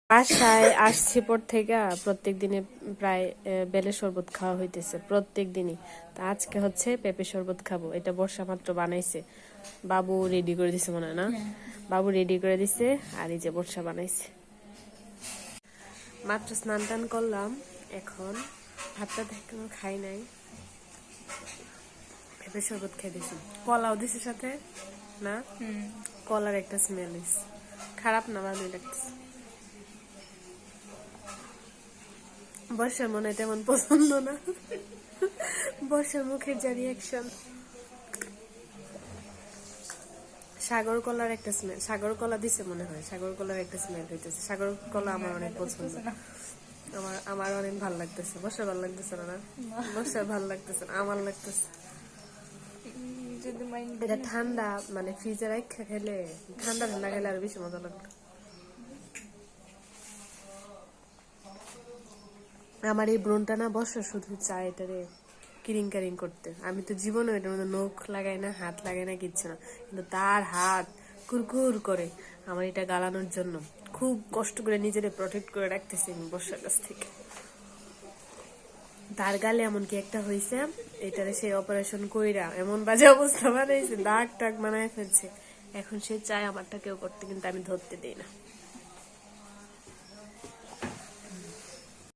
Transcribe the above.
বাসায় আসছি পর থেকে প্রত্যেক দিনে প্রায় বেলের শরবত খাওয়া হইতেছে প্রত্যেক দিনই। তা আজকে হচ্ছে পেঁপে শরবত খাবো। এটা বর্ষা মাত্র বানাইছে, বাবু রেডি করে দিছে মনে হয় না, বাবু রেডি করে দিছে আর এই যে বর্ষা বানাইছে। মাত্র স্নান টান করলাম, এখন ভাতটা দেখে খাই নাই, পেঁপে শরবত খেয়ে দিছি, কলাও দিছে সাথে না, কলার একটা স্মেল হইছে, খারাপ না, ভালোই লাগতেছে। বর্ষার মনে হয় তেমন পছন্দ না, বর্ষার মুখের যা রিয়াকশন। সাগর কলার একটা স্মেল, সাগর কলা দিছে মনে হয়, সাগর কলার একটা স্মেল হইতেছে। সাগর কলা আমার অনেক পছন্দ, আমার অনেক ভালো লাগতেছে। বর্ষার ভালো লাগতেছে না? বর্ষার ভালো লাগতেছে না, আমার লাগতেছে। এটা ঠান্ডা, মানে ফ্রিজে রাখা খেলে, ঠান্ডা ঠান্ডা খেলে আরো বেশি মজা লাগবে। আমার এই ব্রনটা না বর্ষা শুধু চায় এটারে কিরিং কারিং করতে। আমি তো জীবনে এটার মধ্যে নখ লাগাই না, হাত লাগাই না, কিচ্ছু না, কিন্তু তার হাত কুরকুর করে আমার এটা গালানোর জন্য খুব কষ্ট করে নিজেরে প্রটেক্ট করে রাখতেছি আমি বর্ষার কাছ থেকে। তার গালে এমনকি একটা হয়েছে, এটারে সে অপারেশন কইরা এমন বাজে অবস্থা বানাইছে, দাগ টাগ বানায় ফেলছে। এখন সে চায় আমারটা কেউ করতে, কিন্তু আমি ধরতে দিই না।